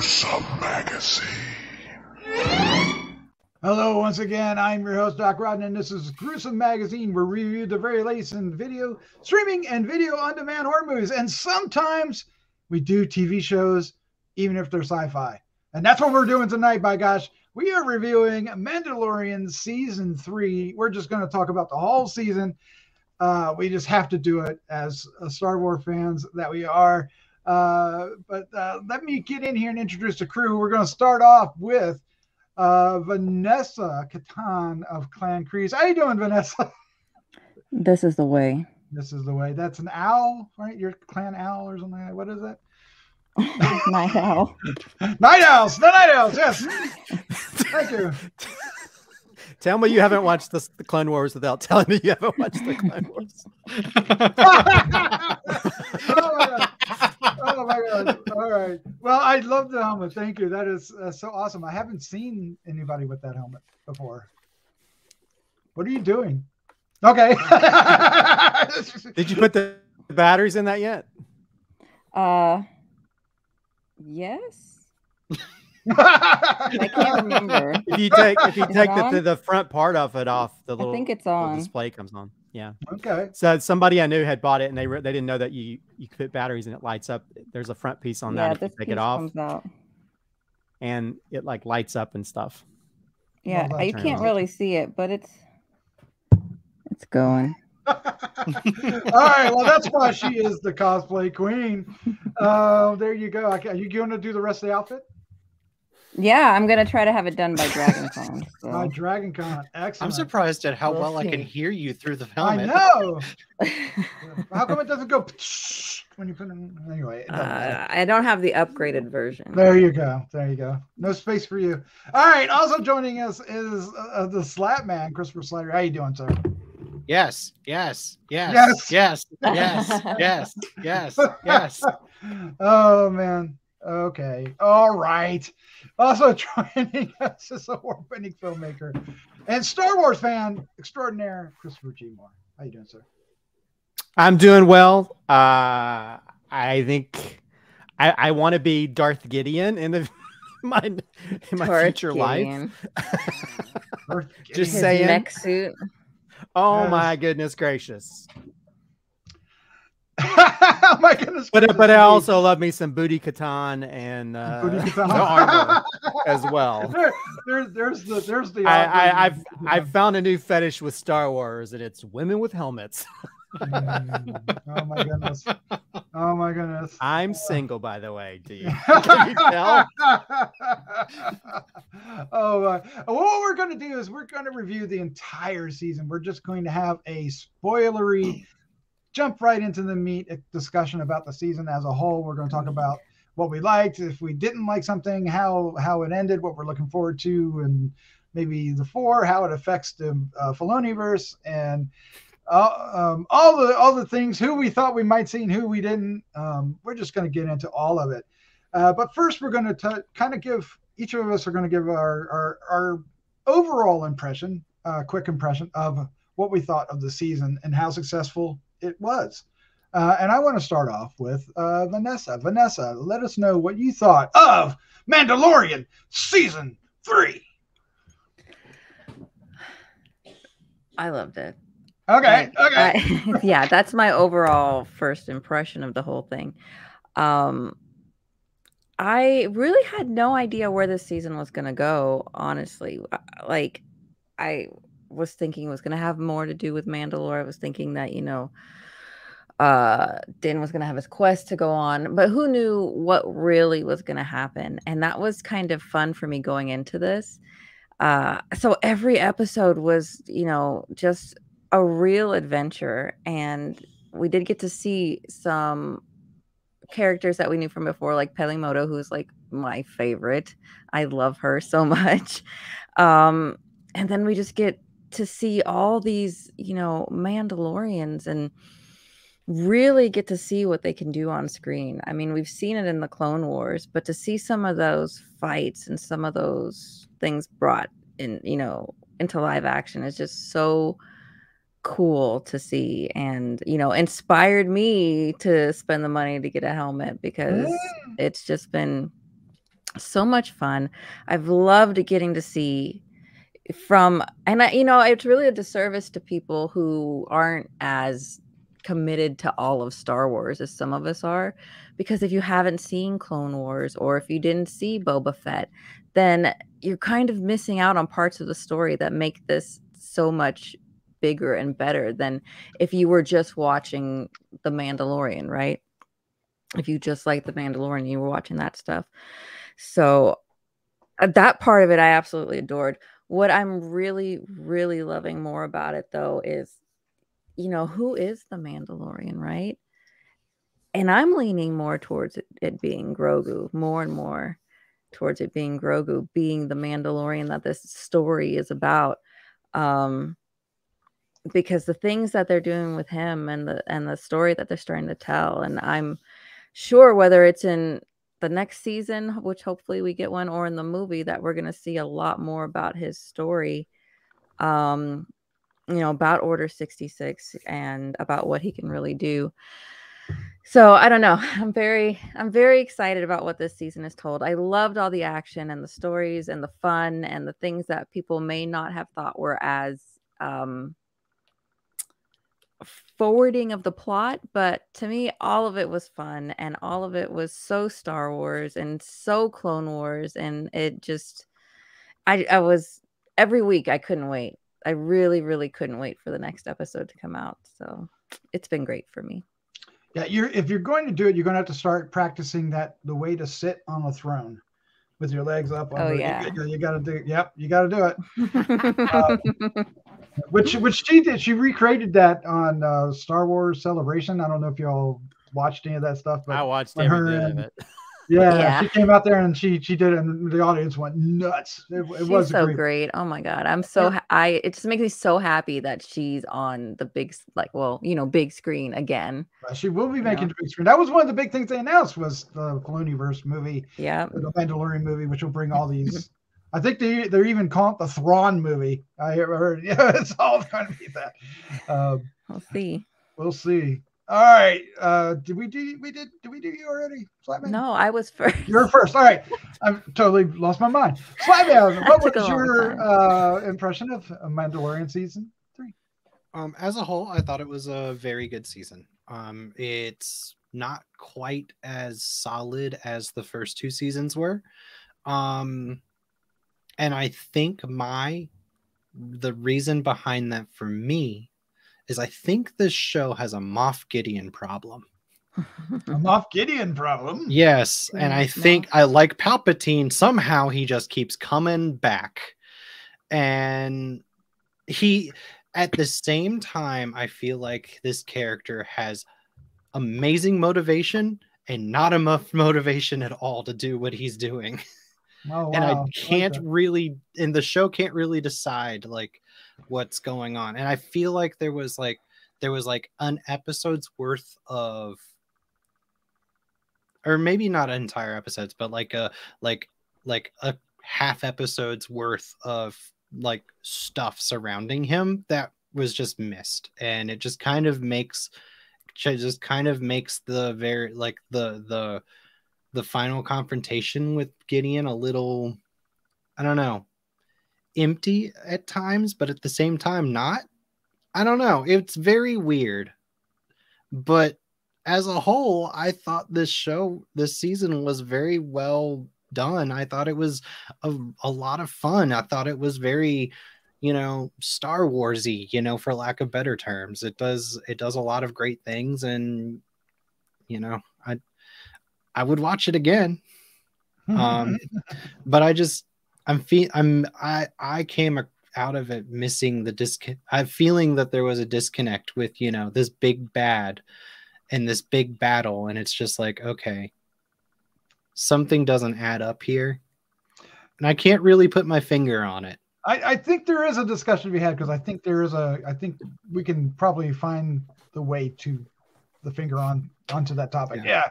Gruesome Magazine. Hello, once again, I'm your host, Doc Rodden, and this is Gruesome Magazine, where we review the very latest in video, streaming, and video on-demand horror movies. And sometimes we do TV shows, even if they're sci-fi. And that's what we're doing tonight, by gosh. We are reviewing Mandalorian Season 3. We're just going to talk about the whole season. We just have to do it as Star Wars fans that we are. But let me get in here and introduce the crew. We're going to start off with Vanessa Katee of Clan Kreese. How you doing, Vanessa? This is the way. This is the way. That's an owl, right? Your clan owl or something like that. What is that? Night owl. Night owls. The night owls. Yes. Thank you. Tell me you haven't watched the Clone Wars without telling me you haven't watched the Clone Wars. Oh my god. Oh my god. All right. Well, I love the helmet. Thank you. That is so awesome. I haven't seen anybody with that helmet before. What are you doing? Okay. Did you put the batteries in that yet? Yes. I can't remember. If you take the front part of it off, the little, I think it's on. display comes on. Yeah. Okay. So somebody I knew had bought it, and they didn't know that you could put batteries and it lights up. There's a front piece on that. If you take it off, and it like lights up and stuff. Yeah, you can't really see it, but it's going. All right. Well, that's why she is the cosplay queen. There you go. Okay. Are you going to do the rest of the outfit? Yeah, I'm gonna try to have it done by DragonCon. So. By DragonCon, excellent. I'm surprised at how well I can hear you through the helmet. I know. How come it doesn't go when you put it in? Anyway, I don't have the upgraded version. There you go. There you go. No space for you. All right. Also joining us is the SLATTMAN Christopher Slattery. How you doing, sir? Yes. Oh man. Okay. All right. Also joining us is award-winning filmmaker and Star Wars fan extraordinaire, Christopher G. Moore. How you doing, sir? I'm doing well. I think I want to be Darth Gideon in my future life. Just his saying. Mech suit. Oh yes. My goodness gracious. Oh my goodness! But I also love me some Booty Katan and armor as well. There's the. I've found a new fetish with Star Wars, and it's women with helmets. Oh my goodness! Oh my goodness! I'm single, by the way. Do you? Can you tell? Oh, what we're going to do is we're going to review the entire season. We're just going to have a spoilery. Jump right into the meat discussion about the season as a whole. We're going to talk about what we liked, if we didn't like something, how it ended, what we're looking forward to, and maybe how it affects the Filoniverse, and all the things, who we thought we might see and who we didn't. We're just going to get into all of it. But first, we're going to kind of give, each of us are going to give our overall impression, quick impression of what we thought of the season and how successful it was. And I want to start off with Vanessa. Vanessa, let us know what you thought of Mandalorian Season 3. I loved it. Okay. Yeah, that's my overall first impression of the whole thing. I really had no idea where this season was going to go, honestly. Like, I was thinking it was going to have more to do with Mandalore. I was thinking that, Din was going to have his quest to go on, but who knew what really was going to happen? And that was kind of fun for me going into this. So every episode was, just a real adventure. And we did get to see some characters that we knew from before, like Pelimoto, who's like my favorite. I love her so much. And then we just get to see all these, Mandalorians and really get to see what they can do on screen. I mean, we've seen it in the Clone Wars, but to see some of those fights and some of those things brought in, into live action is just so cool to see, and inspired me to spend the money to get a helmet, because it's just been So much fun. I've loved getting to see it's really a disservice to people who aren't as committed to all of Star Wars as some of us are, because if you haven't seen Clone Wars or if you didn't see Boba Fett, then you're kind of missing out on parts of the story that make this so much bigger and better than if you were just watching The Mandalorian, right? If you just like The Mandalorian, you were watching that stuff. So that part of it I absolutely adored. What I'm really, really loving more about it, though, is, who is the Mandalorian, right? And I'm leaning more towards it being Grogu, more and more towards it being Grogu, being the Mandalorian that this story is about. Because the things that they're doing with him and the story that they're starting to tell, and I'm sure whether it's in the next season, which hopefully we get one, or in the movie, that we're going to see a lot more about his story, about Order 66 and about what he can really do. So I don't know. I'm very excited about what this season is told. I loved all the action and the stories and the fun and the things that people may not have thought were as forwarding of the plot, but to me all of it was fun and all of it was so Star Wars and so Clone Wars, and it just I was every week I couldn't wait. I really, really couldn't wait for the next episode to come out. So it's been great for me. Yeah, if you're going to do it, you're going to have to start practicing the way to sit on a throne with your legs up. Yeah. You got to do. Yep, you got to do it. Which she did. She recreated that on Star Wars Celebration. I don't know if y'all watched any of that stuff, but I watched every bit of it. Yeah, she came out there and she did it, and the audience went nuts. It was so great. Oh my god, I'm so it just makes me so happy that she's on the big big screen again. She will be making the big screen. That was one of the big things they announced, was the Filoniverse movie. Yeah, the Mandalorian movie, which will bring all these. I think they're even calling it the Thrawn movie. I heard. Yeah, it's all going to be that. We'll see. We'll see. All right. Did we do you already? Slatman? No, I was first. You're first. All right. I've totally lost my mind. Slatman, what was your impression of Mandalorian season 3? As a whole, I thought it was a very good season. It's not quite as solid as the first 2 seasons were. And I think the reason behind that for me is I think this show has a Moff Gideon problem. A Moff Gideon problem? Yes, and I think I like Palpatine. Somehow he just keeps coming back. And he, at the same time, I feel like this character has amazing motivation and not enough motivation at all to do what he's doing. Oh, wow. And I can't really, and the show can't really decide what's going on. And I feel like there was an episode's worth of, or maybe not entire episodes, but a half episode's worth of stuff surrounding him that was just missed. And it just kind of makes the very the final confrontation with Gideon a little, I don't know, empty at times, but at the same time not. I don't know. It's very weird. But as a whole, I thought this season was very well done. I thought it was a lot of fun. I thought it was very, Star Warsy, for lack of better terms. It does a lot of great things, and I would watch it again. But I came out of it missing I'm feeling that there was a disconnect with, this big bad and this big battle. And it's just okay, something doesn't add up here. And I can't really put my finger on it. I think there is a discussion to be had, because I think we can probably find the way to the finger onto that topic. Yeah.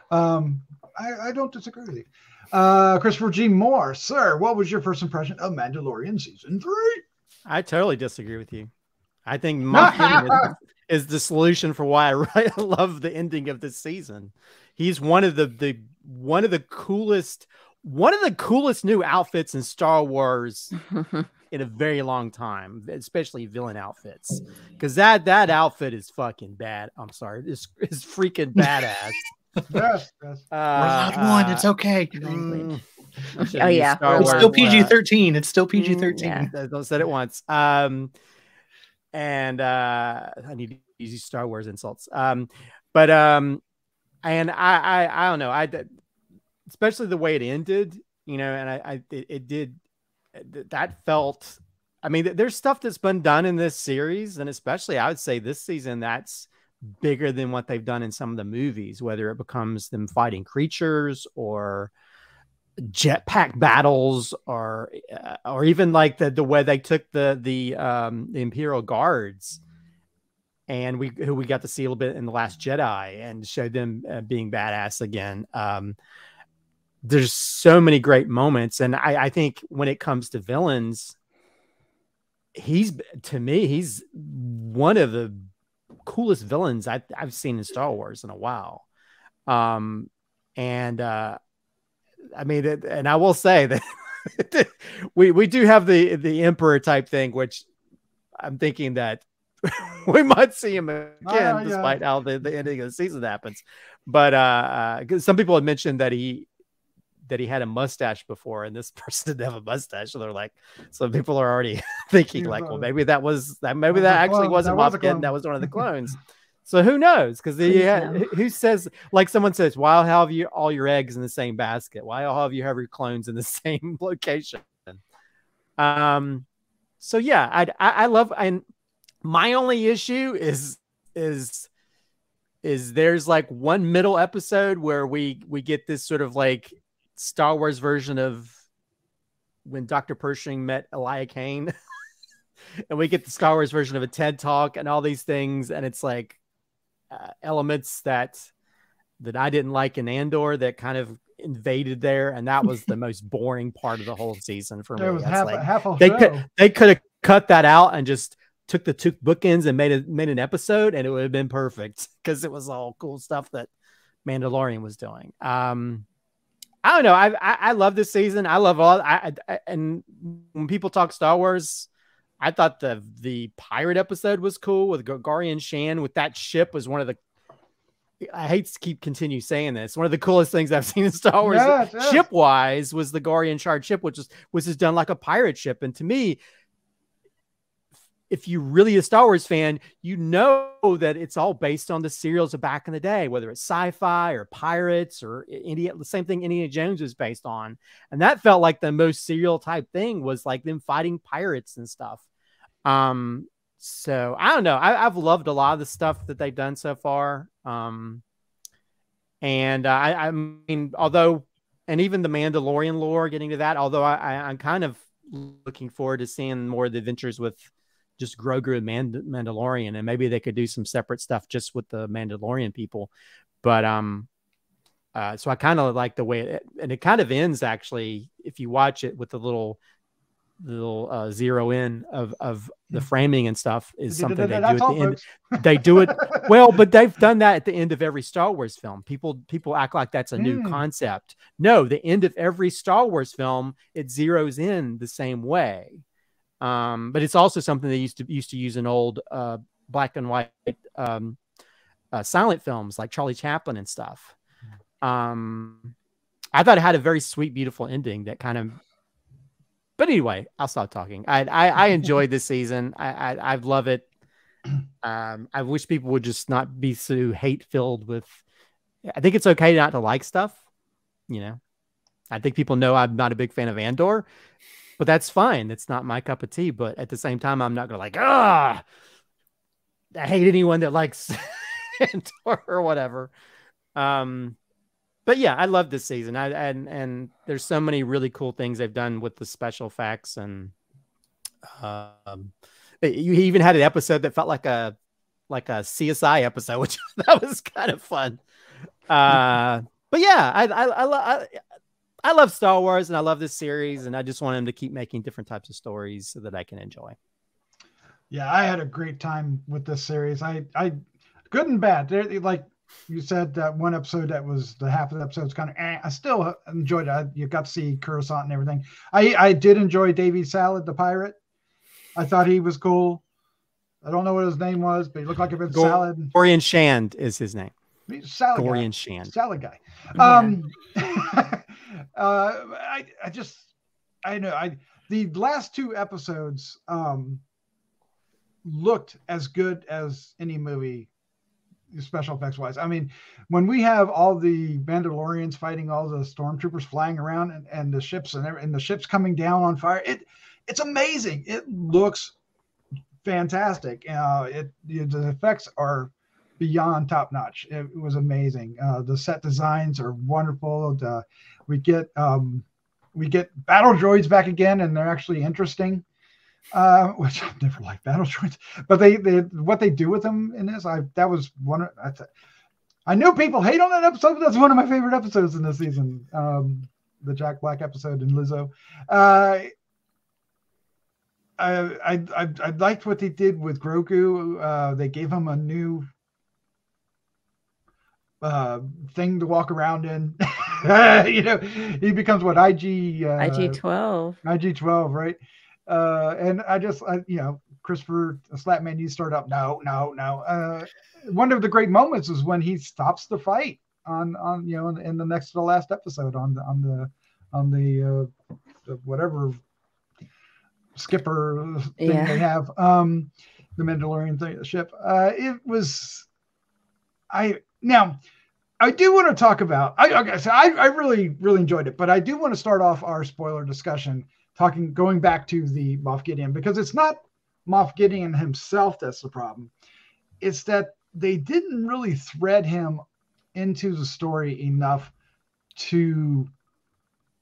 I don't disagree with you. Christopher G. Moore, sir, what was your first impression of Mandalorian season 3? I totally disagree with you. I think Moff Gideon is the solution for why I love the ending of this season. He's one of the coolest one of the coolest new outfits in Star Wars in a very long time, especially villain outfits, because that outfit is fucking bad. I'm sorry, it's freaking badass. Yes, yes. We're allowed one. It's okay. Oh yeah, it's still PG-13. It's still PG-13. Yeah. Don't said it once. And I need to use these Star Wars insults. And I don't know. Especially the way it ended, you know, and it did. That felt. I mean, there's stuff that's been done in this series, and especially I would say this season that's bigger than what they've done in some of the movies, whether it becomes them fighting creatures or jetpack battles or even like the way they took the Imperial Guards and who we got to see a little bit in The Last Jedi and showed them being badass again. There's so many great moments, and I think when it comes to villains, he's one of the coolest villains I've seen in Star Wars in a while. I mean, and I will say that we do have the Emperor type thing, which I'm thinking that we might see him again, despite how the ending of the season happens. But some people had mentioned that he had a mustache before, and this person didn't have a mustache. So they're like, some people are already thinking like, well, maybe that actually wasn't Moff Gideon. That was one of the clones. So who knows? Because who says, like someone says, why have you all your eggs in the same basket? Why have you have your clones in the same location? So yeah, I love, and my only issue is there's like one middle episode where we get this sort of like Star Wars version of when Dr. Pershing met Elia Kane, and we get the Star Wars version of a TED Talk and all these things, and it's like elements that I didn't like in Andor that kind of invaded there, and that was the most boring part of the whole season for me. It was half of they could have cut that out and just took the two bookends and made an episode, and it would have been perfect because it was all cool stuff that Mandalorian was doing. I don't know. I love this season. I love all. And when people talk Star Wars, I thought the pirate episode was cool with Garian Shan with that ship was one of the. I hate to continue saying this. One of the coolest things I've seen in Star Wars, ship wise, was the Garian Shard ship, which was done like a pirate ship. And to me, if you're really a Star Wars fan, you know that it's all based on the serials of back in the day, whether it's sci-fi or pirates or the same thing Indiana Jones was based on. And that felt like the most serial type thing was like them fighting pirates and stuff. So I don't know. I've loved a lot of the stuff that they've done so far. And I mean, and even the Mandalorian lore, getting to that, although I'm kind of looking forward to seeing more of the adventures with just Grogu and Mandalorian, and maybe they could do some separate stuff just with the Mandalorian people. But so I kind of like the way and it kind of ends actually if you watch it with the little zero in of the framing and stuff is something they do at the end. They do it well, but they've done that at the end of every Star Wars film. People act like that's a new concept. No, the end of every Star Wars film, it zeroes in the same way. But it's also something they used to use in old black and white silent films like Charlie Chaplin and stuff. I thought it had a very sweet, beautiful ending that kind of. But anyway, I'll stop talking. I enjoyed this season. I love it. I wish people would just not be so hate-filled with. I think it's okay not to like stuff. You know, I think people know I'm not a big fan of Andor. But that's fine. It's not my cup of tea. But at the same time, I'm not going to I hate anyone that likes Andor or whatever. But yeah, I love this season. And there's so many really cool things they've done with the special effects. And you even had an episode that felt like a CSI episode, which that was kind of fun. But yeah, I love Star Wars and I love this series, and I just want them to keep making different types of stories so that I can enjoy. Yeah, I had a great time with this series. I good and bad. Like you said that one episode that was the half of the episode's kind of. I still enjoyed it. You got to see Coruscant and everything. I did enjoy Davy Salad, the pirate. I thought he was cool. I don't know what his name was, but he looked like a bit salad. Gorian Shand is his name. He's a salad Gorian guy. Shand. Salad guy. Yeah. The last two episodes looked as good as any movie, special effects wise. I mean, when we have all the Mandalorians fighting all the stormtroopers flying around and the ships and the ships coming down on fire, it's amazing. It looks fantastic. The effects are beyond top notch. It was amazing. The set designs are wonderful. We get battle droids back again, and they're actually interesting. Which I've never liked battle droids, but they what they do with them in this, that was one. I know people hate on that episode, but that's one of my favorite episodes in this season. The Jack Black episode and Lizzo. I liked what they did with Grue-Crew. They gave him a new thing to walk around in. He becomes what IG12. IG12, right? And Christopher Slatteman, you start up. No. One of the great moments is when he stops the fight on in the next to the last episode on the whatever skipper thing they have, the Mandalorian ship. I do want to talk about. I really enjoyed it, but I do want to start off our spoiler discussion going back to the Moff Gideon, because it's not Moff Gideon himself that's the problem. It's that they didn't really thread him into the story enough to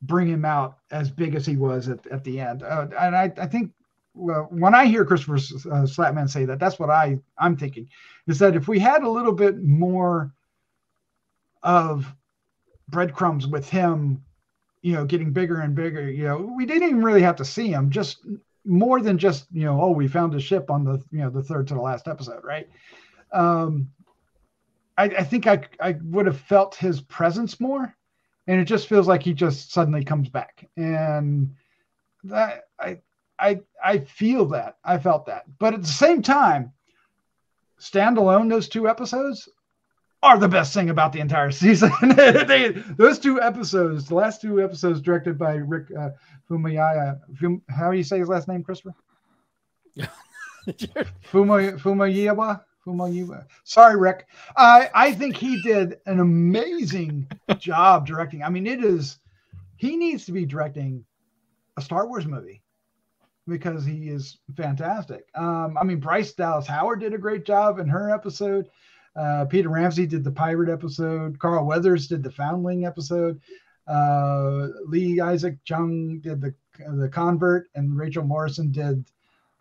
bring him out as big as he was at the end. And I think when I hear Christopher Slatteman say that, that's what I'm thinking, is that if we had a little bit more of breadcrumbs with him, getting bigger and bigger, we didn't even really have to see him, just more than just, we found a ship on the, the third to the last episode. Right. I think I would have felt his presence more, and it just feels like he just suddenly comes back. And that I feel that. I felt that. But at the same time, standalone, those two episodes are the best thing about the entire season. Those two episodes, the last two episodes, directed by Rick Famuyiwa. How do you say his last name, Christopher? Famuyiwa. Sorry, Rick. I think he did an amazing job directing. I mean, he needs to be directing a Star Wars movie, because he is fantastic. Bryce Dallas Howard did a great job in her episode. Peter Ramsey did the pirate episode. Carl Weathers did the foundling episode. Lee Isaac Chung did the convert, and Rachel Morrison did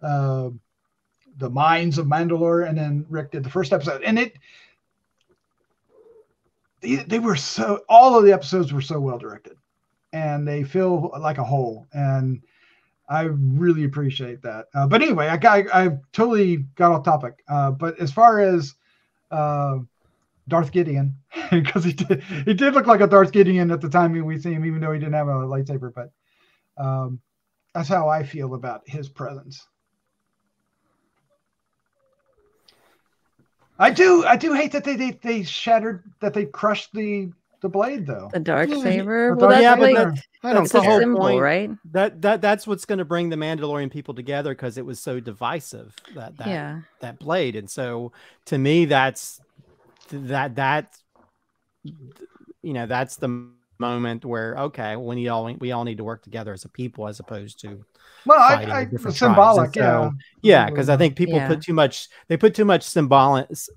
the Mines of Mandalore, and then Rick did the first episode. And they were all of the episodes were so well directed, and they feel like a whole. And I really appreciate that. But anyway, I totally got off topic. But as far as Darth Gideon, because he did look like a Darth Gideon at the time we see him, even though he didn't have a lightsaber. But that's how I feel about his presence. I do hate that they shattered, that they crushed the blade, though. The dark saber. Well, that's the whole symbol, point, right? That's what's going to bring the Mandalorian people together, because it was so divisive, that blade. And so to me, that's the moment where, we all need to work together as a people, as opposed to symbolic. Because I think people put too much symbolicness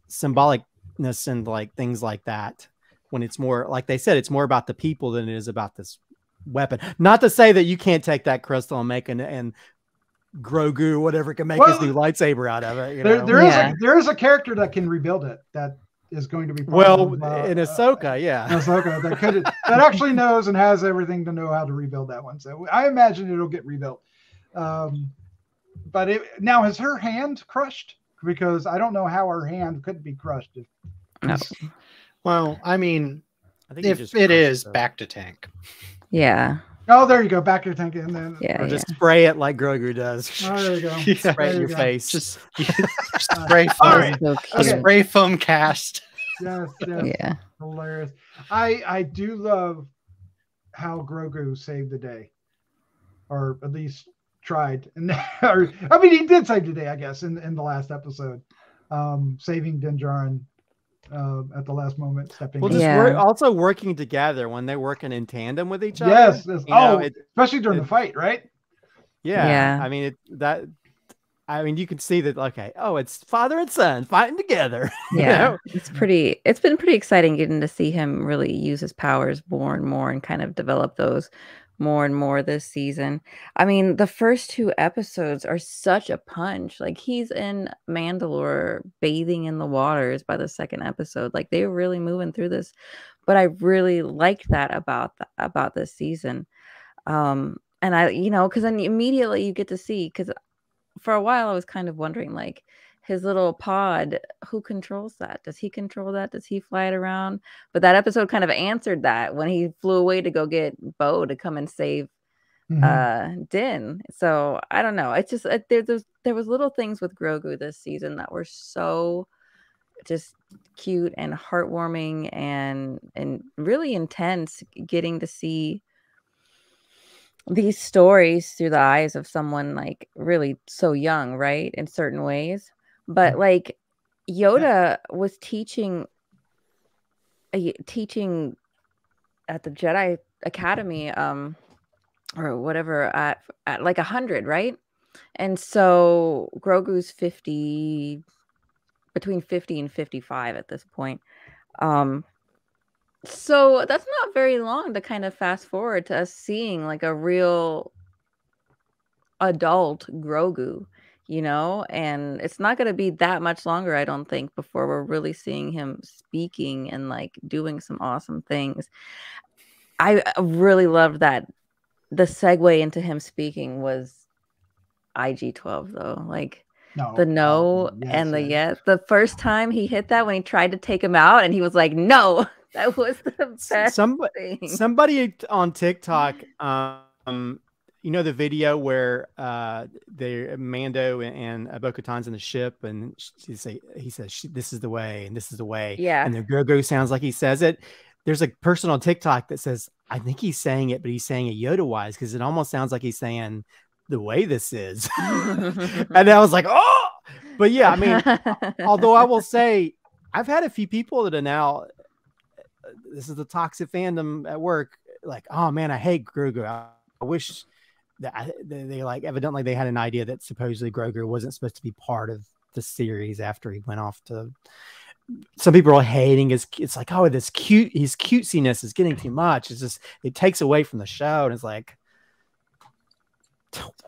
in like things like that, when it's more, like they said, it's more about the people than it is about this weapon. Not to say that you can't take that crystal and make and Grogu, whatever, can make his new lightsaber out of it. There is a character that can rebuild it, that is going to be in Ahsoka, that actually knows and has everything to know how to rebuild that one. So I imagine it'll get rebuilt. But now, is her hand crushed? Because I don't know how her hand could be crushed. No. Well, I mean, I think he if just it crushed is the- back to tank. Yeah. Oh, there you go. Back to the tank, and then Yeah. or just spray it like Grogu does. Oh, there you go. Yeah. Spray There it in you your go. face. Just spray All foam. right. So A cute. Okay. spray foam cast. Yes, yes. Yeah. Hilarious. I do love how Grogu saved the day, or at least tried. And or, I mean, he did save the day, I guess, in the last episode, saving Din Djarin at the last moment, stepping. Well, in. just Yeah. also working together when they're working in tandem with each other. Yes. Yes. You know, Oh, especially during the fight, right? yeah. Yeah. I mean, I mean, you can see that. Okay, oh, it's father and son fighting together. you Yeah. know? It's been pretty exciting getting to see him really use his powers more and more and kind of develop those more and more this season. I mean, the first 2 episodes are such a punch. Like, he's in Mandalore bathing in the waters by the 2nd episode. Like, they were really moving through this. But I really liked that about this season. And I, because then immediately you get to see, because for a while I was kind of wondering, like, his little pod, who controls that? Does he control that? Does he fly it around? But that episode kind of answered that when he flew away to go get Bo to come and save Din. So I don't know. It's just there was little things with Grogu this season that were so just cute and heartwarming and really intense, getting to see these stories through the eyes of someone like really so young, right? In certain ways. But like Yoda was teaching at the Jedi Academy, or whatever, at like 100, right? And so Grogu's 50, between 50 and 55 at this point. So that's not very long to kind of fast forward to us seeing like a real adult Grogu, and it's not going to be that much longer, I don't think, before we're really seeing him speaking and like doing some awesome things. I really loved that the segue into him speaking was IG-12 though, like the no and the yes. The first time he hit that, when he tried to take him out and he was like, no, that was the best thing. Somebody on TikTok, the video where the Mando and Bo-Katan's in the ship, and he says, this is the way, and this is the way. Yeah. And the Grogu sounds like he says it. There's a person on TikTok that says, I think he's saying it, but he's saying it Yoda-wise, because it almost sounds like he's saying the way this is. And I was like, oh! But yeah, I mean, although I will say, I've had a few people that are now, this is the toxic fandom at work, like, oh man, I hate Grogu. I wish that they like, evidently they had an idea that supposedly Grogu wasn't supposed to be part of the series after he went off to. Some people are hating it's like, oh, his cutesiness is getting too much. It's just, it takes away from the show. And it's like,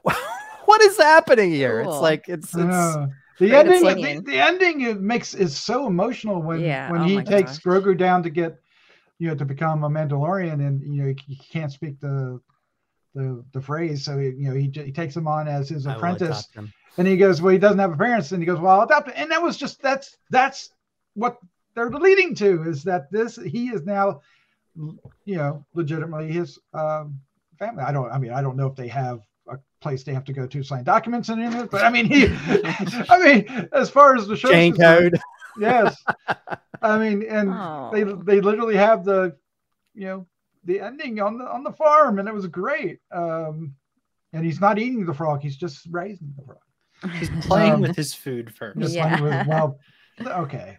what is happening here? Cool. It's like, it's the ending. The ending is so emotional when he takes Grogu down to get, to become a Mandalorian, and he can't speak the phrase, so he takes him on as his apprentice, and he goes, well, he doesn't have parents, and he goes, well, I'll adopt him. And that was just that's what they're leading to, is that he is now, legitimately his family. I don't know if they have a place they have to go to sign documents and anything, but I mean, as far as the show code, yes, I mean, and they literally have the ending on the farm, and it was great. And he's not eating the frog; he's just raising the frog. He's playing with his food first. Okay.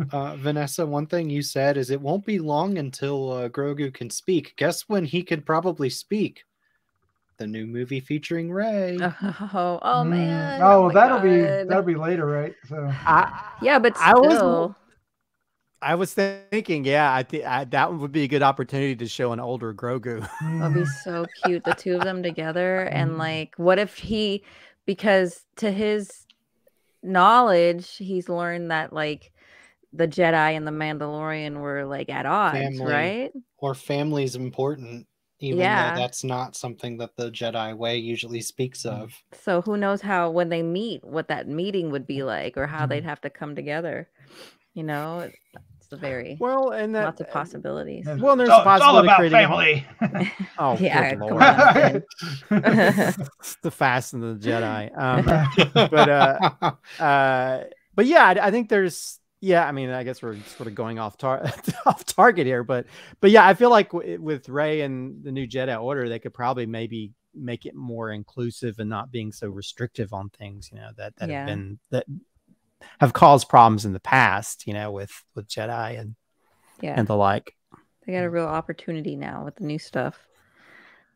Vanessa, one thing you said is it won't be long until Grogu can speak. Guess when he could probably speak? The new movie featuring Rey. Oh man! That'll be later, right? So but still. I was thinking, that would be a good opportunity to show an older Grogu. That'd be so cute, the two of them together. And like, what if because to his knowledge, he's learned that like the Jedi and the Mandalorian were like at odds, right? Or family's important, even though that's not something that the Jedi way usually speaks of. So who knows when they meet, what that meeting would be like, or how they'd have to come together. You know, it's a very well, and that, lots of possibilities. well, there's It's a possibility all about of creating family. Oh, Yeah, good come Lord. on, Ben. It's the Fast and the Jedi. But yeah, I think there's, yeah, I mean, I guess we're sort of going off target here, but yeah, I feel like with Rey and the new Jedi Order, they could probably maybe make it more inclusive and not being so restrictive on things, you know, that have caused problems in the past, you know, with Jedi and the like. They got a real opportunity now with the new stuff.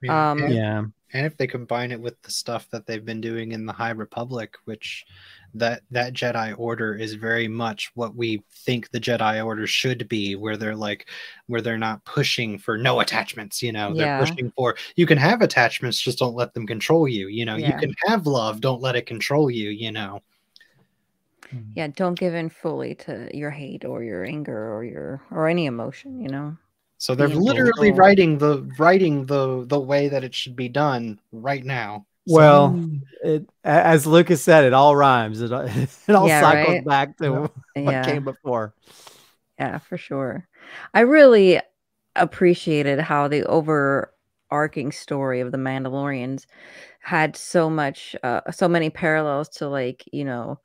Yeah. Um, And if they combine it with the stuff that they've been doing in the High Republic, which that Jedi Order is very much what we think the Jedi Order should be, where they're not pushing for no attachments, you know, they're pushing for, you can have attachments, just don't let them control you, you know, you can have love, don't let it control you, you know. Yeah, don't give in fully to your hate or your anger or any emotion, you know. So they're literally writing the way that it should be done right now. Well, as Lucas said, it all rhymes. It all cycles back to what came before. Yeah, for sure. I really appreciated how the overarching story of the Mandalorians had so many parallels to, like, you know,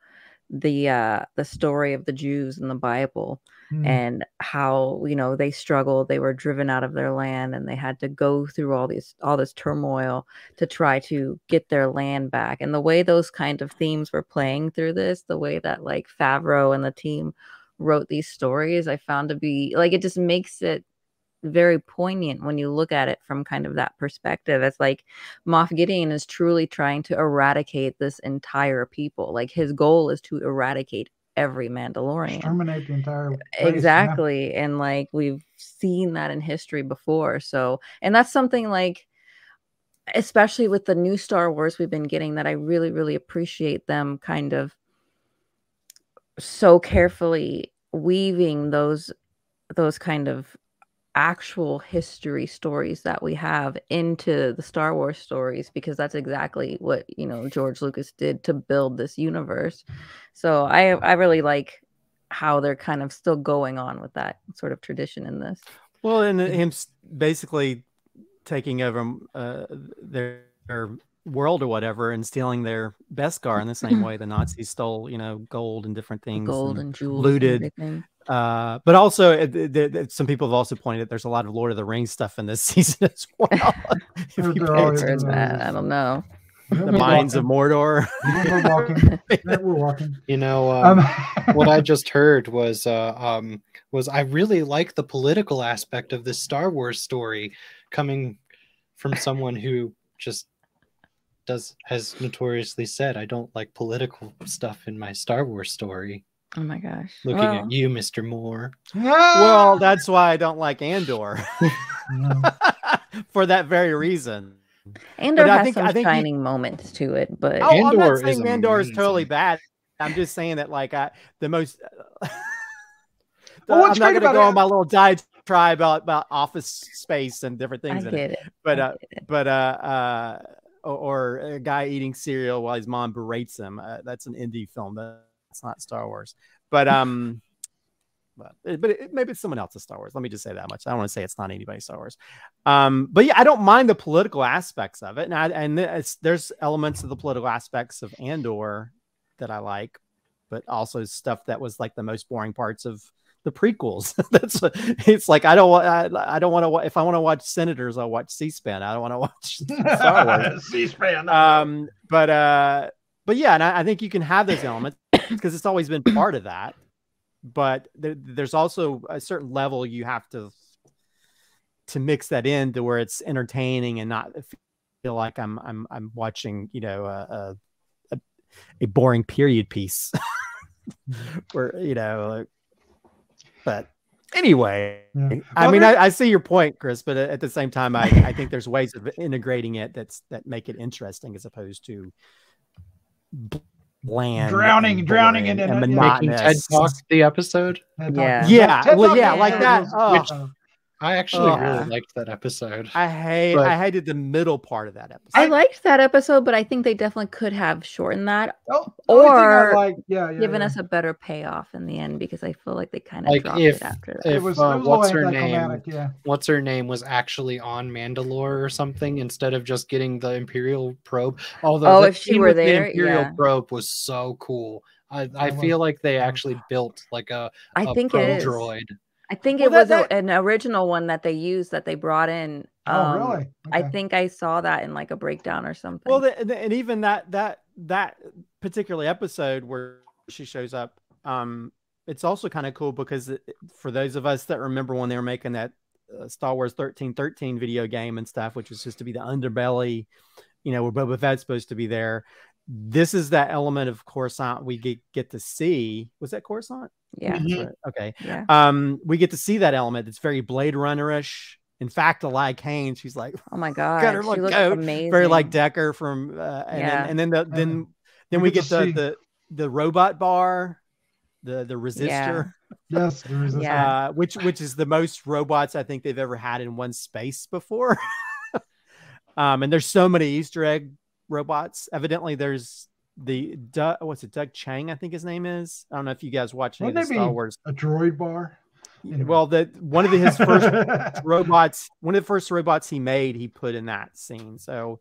the story of the Jews in the Bible. And how, you know, they struggled, they were driven out of their land, and they had to go through all this turmoil to try to get their land back. And the way those kind of themes were playing through this, the way that like Favreau and the team wrote these stories, I found to be like, it just makes it very poignant when you look at it from kind of that perspective. It's like Moff Gideon is truly trying to eradicate this entire people. Like, his goal is to eradicate every Mandalorian, exterminate the entire place. Exactly. And like, we've seen that in history before. So, and that's something, like, especially with the new Star Wars we've been getting, that I really, really appreciate them kind of so carefully weaving those kind of actual history stories that we have into the Star Wars stories, because that's exactly what, you know, George Lucas did to build this universe. So I really like how they're kind of still going on with that sort of tradition in this. Well, and him basically taking over their world or whatever and stealing their Beskar in the same way the Nazis stole, you know, gold and different things, gold and jewels, looted. And everything. But also, some people have also pointed out there's a lot of Lord of the Rings stuff in this season as well. I don't know. The Mines of Mordor. We're walking. You know, what I just heard was I really like the political aspect of this Star Wars story, coming from someone who just has notoriously said, I don't like political stuff in my Star Wars story. Oh my gosh. Looking at you, Mr. Moore. Well, that's why I don't like Andor. For that very reason. Andor has some shining moments to it, but I'm not saying Andor is totally bad. I'm just saying that, like, the most I'm not going to go on my little diatribe about Office Space and different things. Or a guy eating cereal while his mom berates him. That's an indie film. That's not Star Wars. But maybe it's someone else's Star Wars. Let me just say that much. I don't want to say it's not anybody's Star Wars. But yeah, I don't mind the political aspects of it. And there's elements of the political aspects of Andor that I like, but also stuff that was like the most boring parts of the prequels. It's like, I don't want to, if I want to watch Senators, I'll watch C-SPAN. I don't want to watch Star Wars. C-SPAN. But yeah, and I think you can have those elements because it's always been part of that. But there's also a certain level you have to mix that in to where it's entertaining and not feel like I'm watching, you know, a boring period piece. Where, you know, but anyway, I mean, I see your point, Chris, but at the same time, I think there's ways of integrating it that make it interesting as opposed to bland, drowning in and monotonous. Ted Talk the episode. Yeah, like that. I actually Yeah. really liked that episode. I hated the middle part of that episode. I liked that episode, but I think they definitely could have shortened that Oh, the only thing I or like, given us a better payoff in the end, because I feel like they kind of Like dropped it after that. if it was a little what's her name? anticlimactic, yeah. What's her name was actually on Mandalore or something instead of just getting the Imperial probe. Although if she were there, the Imperial yeah. probe was so cool. I feel like they actually built like a think pro it is. droid. I think Well, it was that- an original one that they used that they brought in. Oh, really? Okay. I think I saw that in like a breakdown or something. Well, and even that particular episode where she shows up, it's also kind of cool because for those of us that remember when they were making that Star Wars 1313 video game and stuff, which was supposed to be the underbelly, where Boba Fett's supposed to be there. This is that element of Coruscant we get to see. Was that Coruscant? Yeah. That's right. Okay. Yeah. We get to see that element. It's very Blade Runner-ish. In fact, Elia Kane, she's like, oh my god, got her she look looks out, amazing. very like Decker from, then we get the robot bar, the resistor. Yes, the resistor. Yeah. Which is the most robots I think they've ever had in one space before. And there's so many Easter egg robots. Evidently, there's Doug Chang, I think his name is. I don't know if you guys watch any of the Star Wars. A droid bar. Anyway. Well, one of his first robots, one of the first robots he made, he put in that scene. So,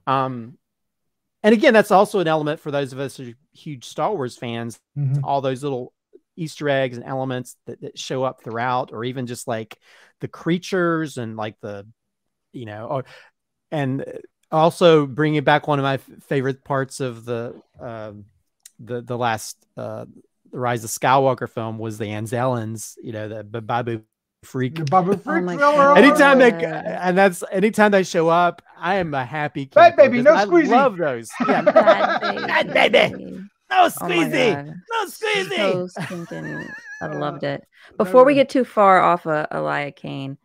and again, that's also an element for those of us who are huge Star Wars fans. Mm-hmm. All those little Easter eggs and elements that show up throughout, or even just like the creatures and like and also bringing back one of my favorite parts of the last the Rise of Skywalker film was the Anzellans, the Babu Freak. The Babu Freak. Anytime they show up, I am a happy kid. Bad baby, no squeezy. I love those. Yeah. Bad baby. No squeezy. No squeezy. So stinking. I loved it. Before we get too far off of Elia Kane,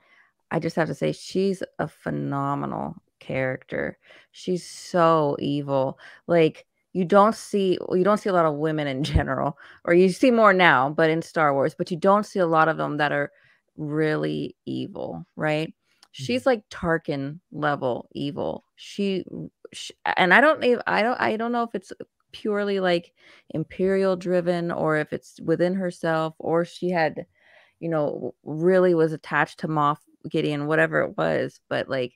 I just have to say she's a phenomenal character. She's so evil. Like you don't see a lot of women in general, or you see more now, but in Star Wars, but you don't see a lot of them that are really evil, right? She's like Tarkin level evil. And I don't know if it's purely like Imperial driven or if it's within herself, or she had, really was attached to Moff Gideon, whatever it was, but like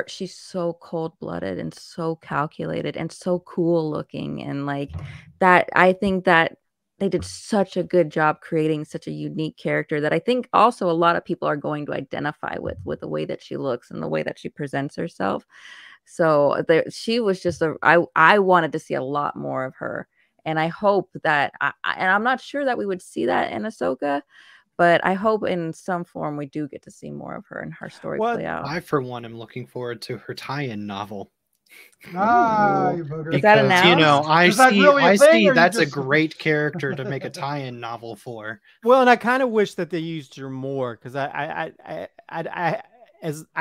she's so cold-blooded and so calculated and so cool looking, and like that, I think that they did such a good job creating such a unique character that I think also a lot of people are going to identify with the way that she looks and the way that she presents herself. So she was just I wanted to see a lot more of her, and I hope that and I'm not sure that we would see that in Ahsoka, but I hope in some form we do get to see more of her and her story play out. I, for one, am looking forward to her tie-in novel. Is that announced? I see that's a great character to make a tie-in novel for. Well, and I kind of wish that they used her more, because I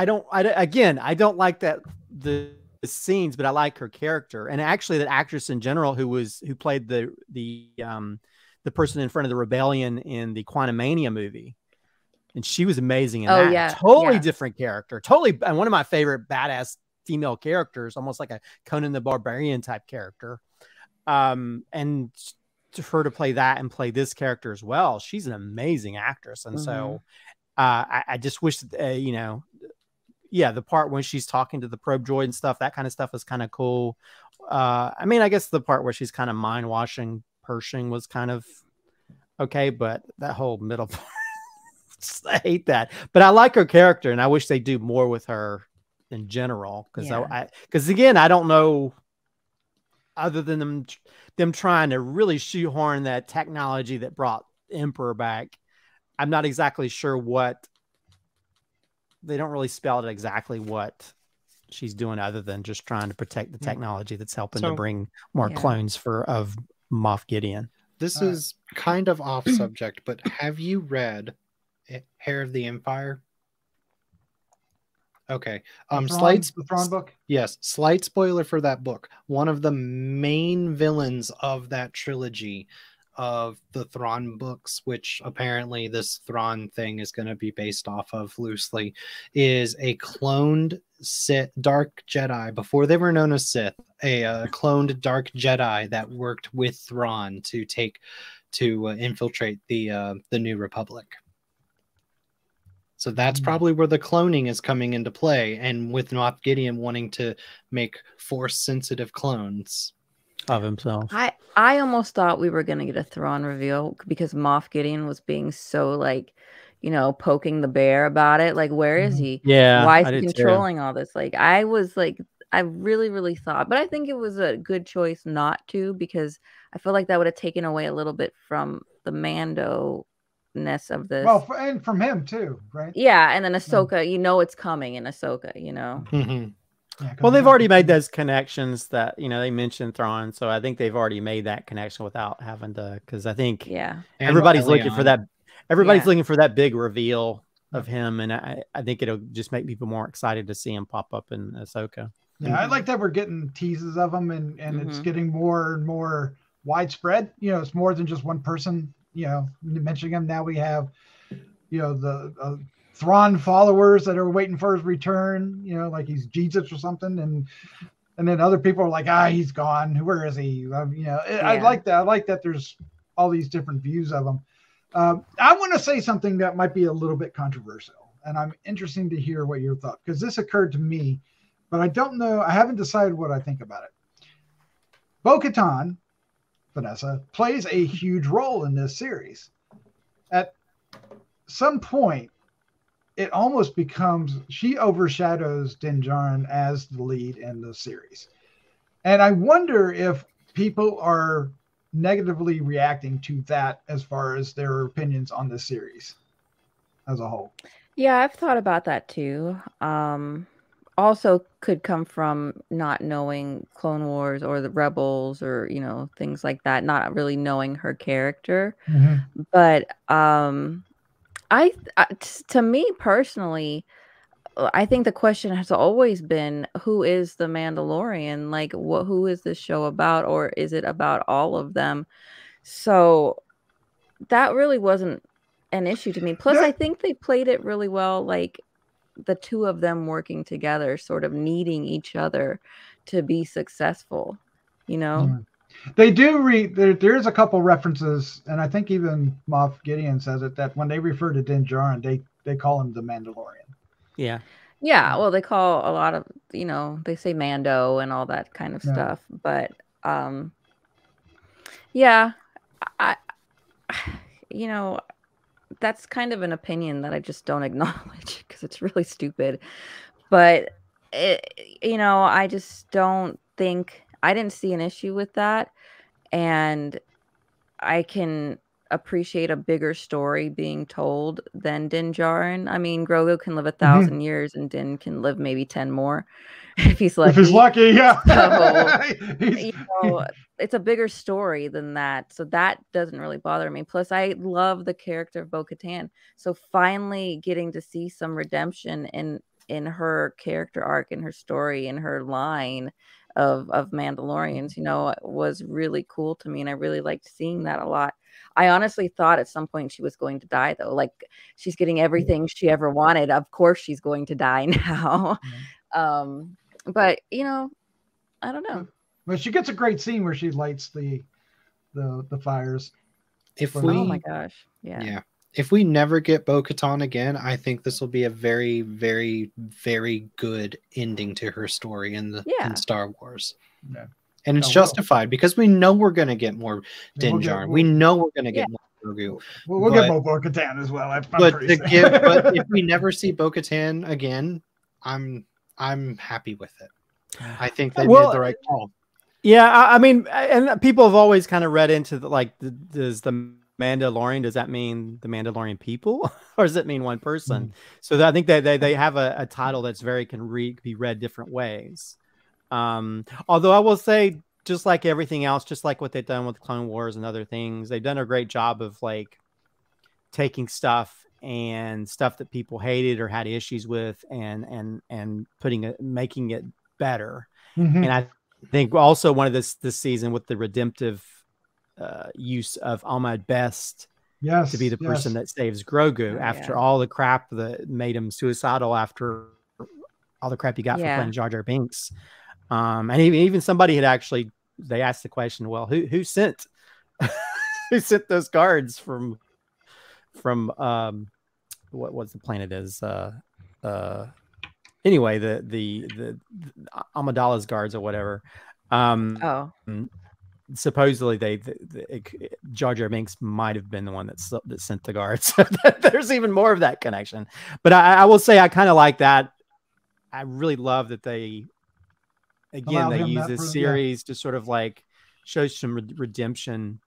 don't like that the scenes, but I like her character, and actually that actress in general who played the person in front of the rebellion in the Quantumania movie, and she was amazing in that. Yeah, totally different character, and one of my favorite badass female characters, almost like a Conan the Barbarian type character. And for her to play that and play this character as well, she's an amazing actress. And so I just wish that, the part when she's talking to the probe droid and stuff, that kind of stuff is kind of cool. I mean, I guess the part where she's kind of mind washing Pershing was kind of okay, but that whole middle part, I hate that. But I like her character, and I wish they do more with her in general, because again, I don't know, other than them trying to really shoehorn that technology that brought Emperor back. I'm not exactly sure what they don't really spell it exactly what she's doing, other than just trying to protect the technology that's helping to bring more clones of Moff Gideon. This is kind of off subject, but have you read Hair of the Empire? Okay. The Thrawn book? Yes, slight spoiler for that book. One of the main villains of that trilogy of the Thrawn books, which apparently this Thrawn thing is going to be based off of loosely, is a cloned Sith, dark Jedi before they were known as Sith, a cloned dark Jedi that worked with Thrawn to infiltrate the New Republic. So that's probably where the cloning is coming into play, and with Moff Gideon wanting to make force-sensitive clones of himself. I almost thought we were gonna get a Thrawn reveal because Moff Gideon was being so like, you know, poking the bear about it. Like, where is he? Yeah, why is he controlling all this? Like, I really thought, but I think it was a good choice not to, because I feel like that would have taken away a little bit from the Mando-ness of this. Well, and from him too, right? Yeah, and then Ahsoka, you know, it's coming in Ahsoka, you know. Yeah, well, they've already made those connections that, you know, they mentioned Thrawn, so I think they've already made that connection without having to, because I think everybody's looking for that. Everybody's looking for that big reveal of him, and I think it'll just make people more excited to see him pop up in Ahsoka. Yeah, I like that we're getting teases of him, and it's getting more and more widespread. You know, it's more than just one person, you know, mentioning him. Now we have, you know, the Thrawn followers that are waiting for his return, you know, like he's Jesus or something. And then other people are like, he's gone. Where is he? You know, I like that. I like that there's all these different views of him. I want to say something that might be a little bit controversial, and I'm interested to hear what your thought, because this occurred to me, but I don't know. I haven't decided what I think about it. Bo-Katan, Vanessa, plays a huge role in this series. At some point, it almost becomes, she overshadows Din Djarin as the lead in the series. And I wonder if people are negatively reacting to that as far as their opinions on the series as a whole. Yeah, I've thought about that too. Also could come from not knowing Clone Wars or the Rebels or, you know, things like that, not really knowing her character. But to me personally, I think the question has always been, who is the Mandalorian? Like, who is this show about? Or is it about all of them? So that really wasn't an issue to me. Plus, I think they played it really well, like the two of them working together, sort of needing each other to be successful, you know? They do there's a couple references, and I think even Moff Gideon says it, that when they refer to Din Djarin, they call him the Mandalorian. Yeah, well, they call a lot of, you know, they say Mando and all that kind of stuff. But yeah, I you know, that's kind of an opinion that I just don't acknowledge because it's really stupid. But you know, I just don't think, I didn't see an issue with that, and I can appreciate a bigger story being told than Din Djarin. I mean, Grogu can live 1,000 years, and Din can live maybe 10 more if he's lucky. If he's lucky, yeah. So, you know, it's a bigger story than that, so that doesn't really bother me. Plus, I love the character of Bo-Katan, so finally getting to see some redemption in her character arc, in her story, in her line of Mandalorians, you know, was really cool to me, and I really liked seeing that a lot. I honestly thought at some point she was going to die, though. Like, she's getting everything she ever wanted. Of course she's going to die now. But, you know, I don't know. But she gets a great scene where she lights the fires. Oh my gosh. Yeah. If we never get Bo-Katan again, I think this will be a very, very, very good ending to her story in Star Wars. Yeah. And it's justified because we know we're going to get more Din Djarin. We know we're going to get more Grogu. We'll get more Bo-Katan as well. But if we never see Bo-Katan again, I'm happy with it. I think they did the right call. Yeah, I mean, and people have always kind of read into does the Mandalorian, does that mean the Mandalorian people, or does it mean one person? So I think they have a title that's be read different ways. Although I will say, just like everything else, just like what they've done with Clone Wars and other things, they've done a great job of like taking stuff that people hated or had issues with and making it better. And I think also one of this season with the redemptive use of Ahmed Best Yes, to be the person that saves Grogu after all the crap that made him suicidal after all the crap he got for playing Jar Jar Binks. And even somebody had actually, they asked the question, well, who sent who sent those guards from what was the planet is anyway, the Amidala's guards or whatever. Supposedly Jar Jar Binks might have been the one that sent the guards. There's even more of that connection. But I will say I kind of like that. I really love that they use this series to sort of like show some redemption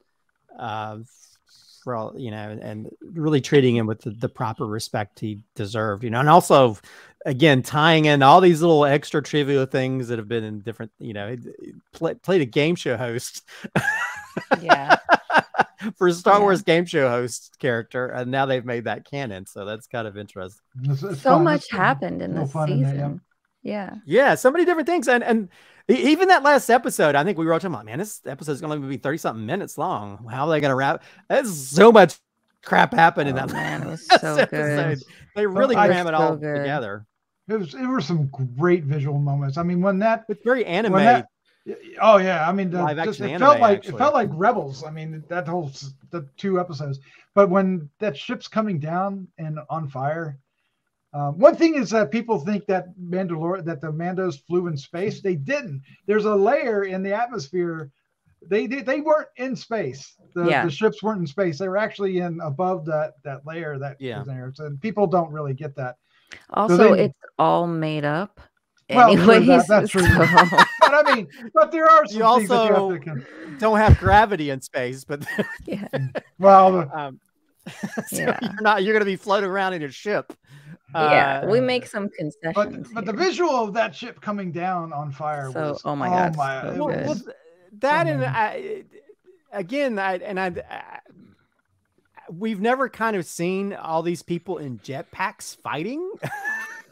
for all, you know, and really treating him with the proper respect he deserved, you know, and also again tying in all these little extra trivial things that have been in different, you know, played a game show host for a Star Wars game show host character, and now they've made that canon, so that's kind of interesting. It's so much happened in this season. So many different things, and even that last episode, I think we were all talking about, man, this episode is going to be 30-something minutes long. How are they going to wrap? There's so much crap happened in that. Man, it was so good. They really cram it all together. It were some great visual moments. I mean, it's very anime. Oh yeah, I mean, it felt like Rebels. I mean, the 2 episodes. But when that ship's coming down and on fire. One thing is that people think that the Mandos flew in space. They didn't. There's a layer in the atmosphere. They weren't in space. The ships weren't in space. They were actually above that layer that was there. So people don't really get that. Also, it's all made up. Well, anyways, that's true. But I mean, there are some things that you have to don't have gravity in space, but well, you're going to be floating around in your ship. We make some concessions. But the visual of that ship coming down on fire was oh my god. We've never kind of seen all these people in jetpacks fighting.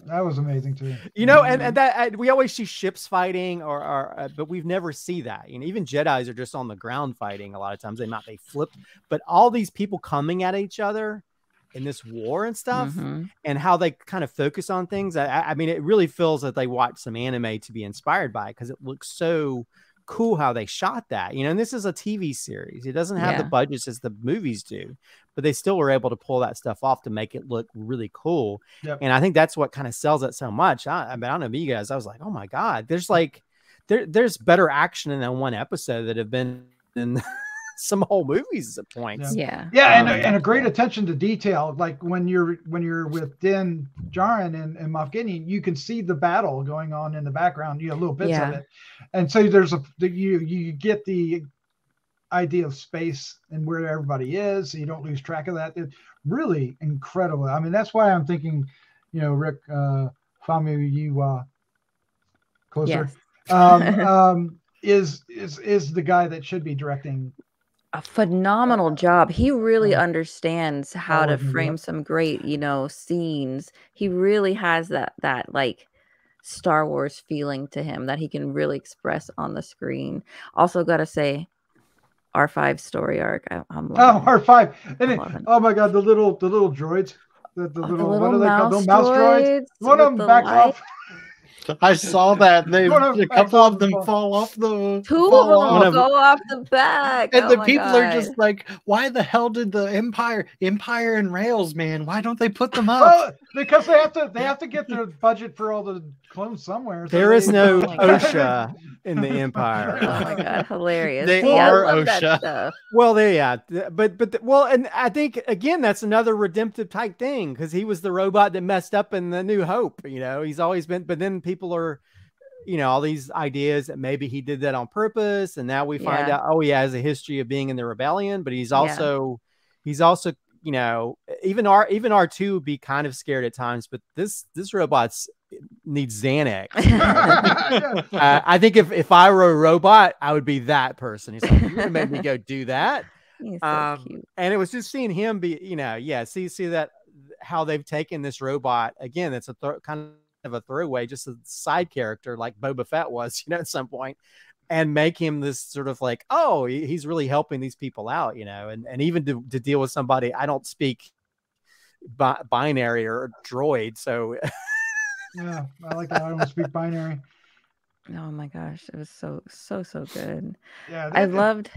That was amazing too. You know, and that we always see ships fighting, but we've never see that. You know, even Jedis are just on the ground fighting. A lot of times they flip, but all these people coming at each other in this war and stuff, and how they kind of focus on things. I mean, it really feels that they watch some anime to be inspired by, because it looks so cool how they shot that, you know. And this is a TV series. It doesn't have the budgets as the movies do, but they still were able to pull that stuff off to make it look really cool. And I think that's what kind of sells it so much. I mean, I don't know about you guys. I was like, oh my god, there's like there's better action in that one episode that have been in some whole movies at points. And a great attention to detail. Like when you're with Din Djarin and Moff Gideon, you can see the battle going on in the background, you know, little bits of it. And so you get the idea of space and where everybody is, so you don't lose track of that. It's really incredible. I mean, that's why I'm thinking, you know, Rick Famuyiwa closer is the guy that should be directing. A phenomenal job. He really understands how to frame some great, you know, scenes. He really has that like Star Wars feeling to him that he can really express on the screen. Also, gotta say, R5 story arc. I'm R5. And oh my god, the little droids. The little what are they called? The mouse droids. One of them backs off. I saw that. A couple of them fall off the. Two of them go off the back, and the people are just like, "Why the hell did the Empire and Rails, man? Why don't they put them up?" Well, because they have to get their budget for all the clones somewhere. So there is no OSHA in the Empire. Oh my god, hilarious! They are OSHA. Well, and I think again that's another redemptive type thing, because he was the robot that messed up in the New Hope. You know, he's always been, but then people are, you know, all these ideas that maybe he did that on purpose, and now we find out, oh, he has a history of being in the rebellion, but he's also, you know, even R2 would be kind of scared at times, but this robot's needs Xanax. I think if I were a robot, I would be that person. He's like, you're gonna make me go do that. He's so cute. And it was just seeing him be, you know, see that how they've taken this robot again. It's a kind of a throwaway, just a side character like Boba Fett was, you know, at some point. and make him this sort of like, oh, he's really helping these people out, you know, and even to deal with somebody, I don't speak binary or droid, so Yeah, I like that. I don't speak binary. Oh my gosh, it was so good. Yeah, I loved.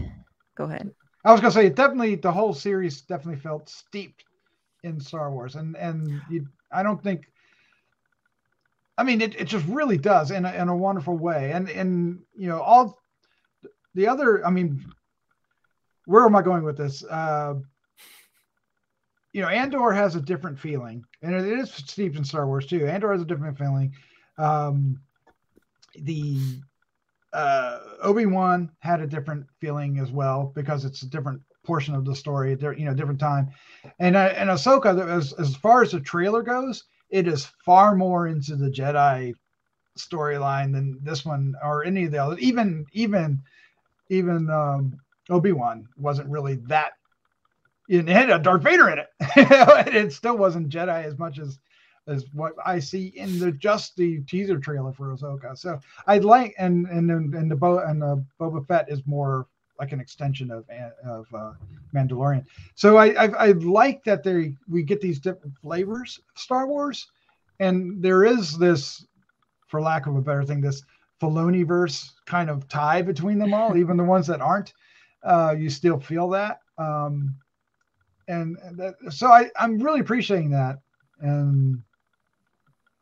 Go ahead. I was gonna say definitely the whole series definitely felt steeped in Star Wars, and I don't think. I mean, it just really does in a wonderful way, and you know all the other. I mean, where am I going with this? You know, Andor has a different feeling, and it is steeped in Star Wars too. Andor has a different feeling. The Obi-Wan had a different feeling as well because it's a different portion of the story, you know, different time. And Ahsoka, as far as the trailer goes, it is far more into the Jedi storyline than this one or any of the others. Even Obi-Wan wasn't really that. It had a Darth Vader in it. It still wasn't Jedi as much as what I see in the teaser trailer for Ahsoka. So I like and the Boba Fett is more like an extension of Mandalorian. So I like that we get these different flavors of Star Wars, and there is this, for lack of a better thing, this Filoni-verse kind of tie between them all, even the ones that aren't. You still feel that. So I'm really appreciating that. And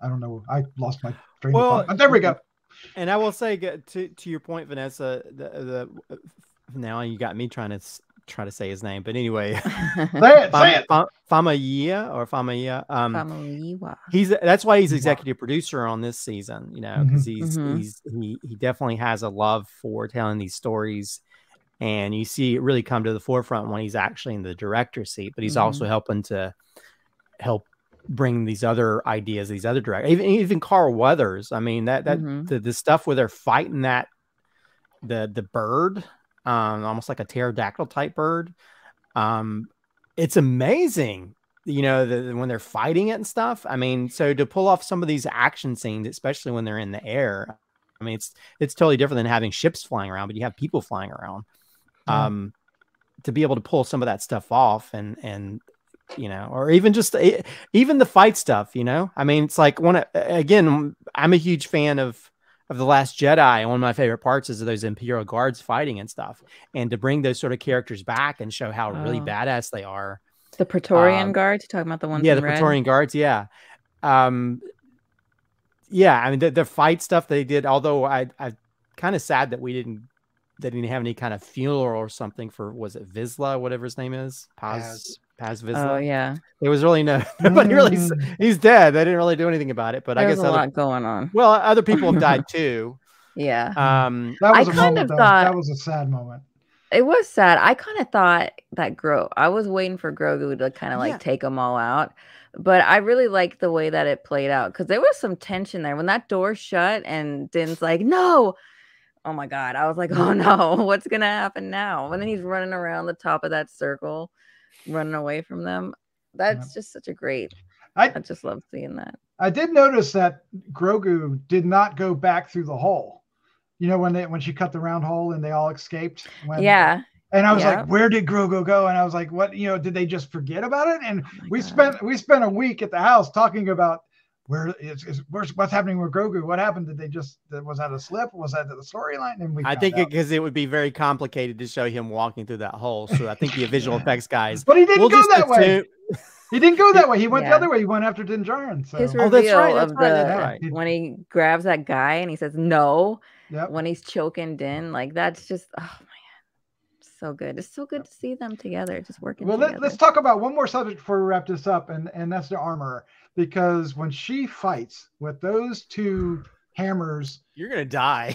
I don't know, I lost my train of thought, but there we go. And I will say, to your point, Vanessa, now you got me trying to say his name, but anyway, say it. Famuyiwa. Famuyiwa. That's why he's executive producer on this season, you know, because he definitely has a love for telling these stories. And you see it really come to the forefront when he's actually in the director's seat, but he's also helping to help bring these other ideas, these other directors, even Carl Weathers. I mean, the stuff where they're fighting the bird, almost like a pterodactyl type bird. It's amazing, you know, when they're fighting it and stuff. I mean, so to pull off some of these action scenes, especially when they're in the air, I mean, it's totally different than having ships flying around, but you have people flying around. To be able to pull some of that stuff off and you know, or even just even the fight stuff, you know, I mean, it's like again, I'm a huge fan of The Last Jedi. And one of my favorite parts is those Imperial Guards fighting and stuff, and to bring those sort of characters back and show how really badass they are. The Praetorian Guards, you're talking about the ones the in red? Praetorian Guards. Yeah. Yeah. I mean, the fight stuff they did, although I kind of sad that they didn't have any kind of funeral or something for, was it Vizsla, whatever his name is? Paz Vizsla. Oh yeah. There was really nobody really, he's dead. They didn't really do anything about it, but I guess a lot going on. Well, other people have died too. Yeah. That was that was a sad moment. It was sad. I kind of thought that I was waiting for Grogu to kind of like take them all out. But I really liked the way that it played out, because there was some tension there. When that door shut and Din's like, no. Oh my God. I was like, oh no, what's going to happen now? And then he's running around the top of that circle, running away from them. That's just such a great, I just love seeing that. I did notice that Grogu did not go back through the hole. You know, when she cut the round hole and they all escaped. Yeah. And I was like, where did Grogu go? And I was like, what, you know, did they just forget about it? And we spent a week at the house talking about what's happening with Grogu? What happened? Was that a slip? Was that the storyline? And I think because it would be very complicated to show him walking through that hole. So I think the visual effects guys. But he didn't go that way. He didn't go that way. He went the other way. He went after Din Djarin. So. His reveal when he grabs that guy and he says no. Yep. When he's choking Din, like that's just oh my God, so good. It's so good to see them together, just working. Well, together. Let's talk about one more subject before we wrap this up, and that's the armorer. Because when she fights with those two hammers, you're gonna die.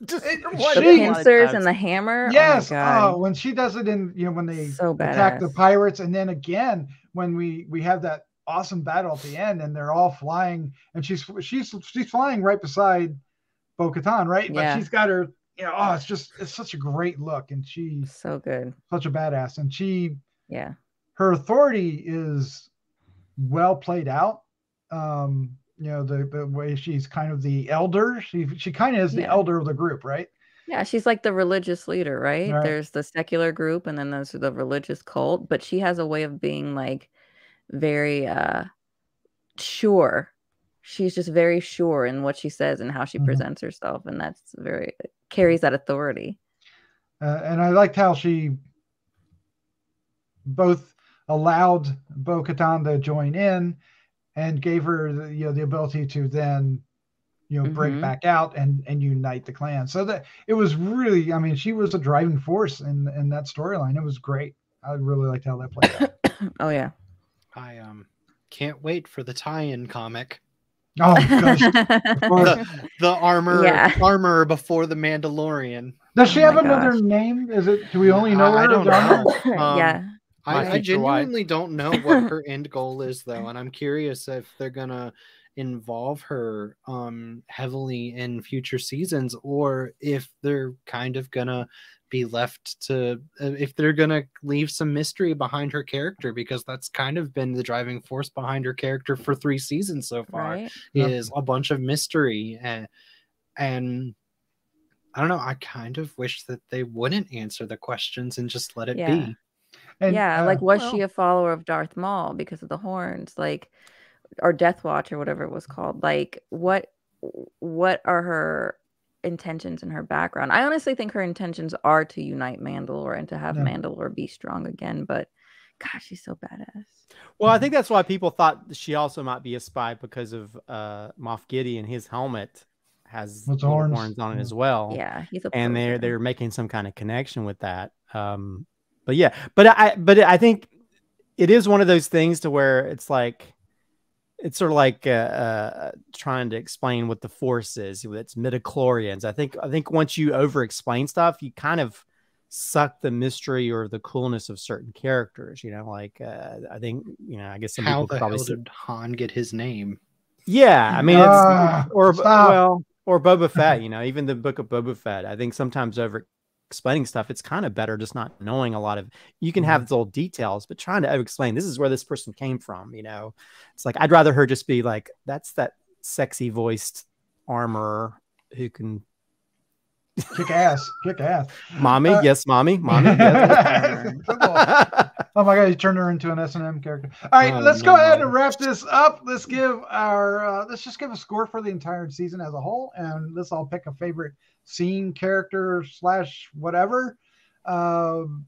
Just the pincers and the hammer. Yes. When she does it when they attack the pirates, and then again when we have that awesome battle at the end, and they're all flying, and she's flying right beside Bo-Katan, right? But she's got her. You know, it's such a great look, and she's so good, such a badass, and her authority is well played out. You know, the way she's kind of the elder. She kind of is the elder of the group, right? Yeah, she's like the religious leader, right? Right. There's the secular group and then there's the religious cult, but she has a way of being like very sure. She's just very sure in what she says and how she presents herself, and that's very carries that authority. And I liked how she both allowed Bo-Katan to join in and gave her the ability to then break back out and unite the clan. So that it was really, I mean, she was a driving force in that storyline. It was great. I really liked how that played out. Oh yeah. I can't wait for the tie-in comic. Oh gosh. the armor before the Mandalorian. Does she have another name? Do we only know her? I don't know. Yeah. I genuinely don't know what her end goal is though, and I'm curious if they're gonna involve her heavily in future seasons, or if they're kind of gonna be left to if they're gonna leave some mystery behind her character, because that's kind of been the driving force behind her character for 3 seasons so far, right? Is a bunch of mystery, and I don't know, I kind of wish that they wouldn't answer the questions and just let it be. And, like was she a follower of Darth Maul because of the horns, like, or Death Watch or whatever it was called? Like what are her intentions in her background? I honestly think her intentions are to unite Mandalore and to have Mandalore be strong again, but gosh, she's so badass. Well, I think that's why people thought she also might be a spy, because of Moff Gideon. His helmet has horns on it as well. Yeah, he's a and they're making some kind of connection with that. But yeah, but I think it is one of those things to where it's like, it's sort of like trying to explain what the Force is. It's midichlorians. I think once you over-explain stuff, you kind of suck the mystery or the coolness of certain characters. Like I think I guess some people how probably the hell did Han get his name? Yeah, I mean or Boba Fett. Even the book of Boba Fett. I think sometimes over explaining stuff, it's kind of better just not knowing a lot of. You can have little details, but trying to explain this is where this person came from. It's like I'd rather her just be like, that's that sexy voiced armorer who can kick ass, mommy. Yes, mommy. Yes. Oh my god, you turned her into an S&M character. All right, let's go ahead and wrap this up. Let's give let's just give a score for the entire season as a whole, and let's all pick a favorite scene, character / whatever, and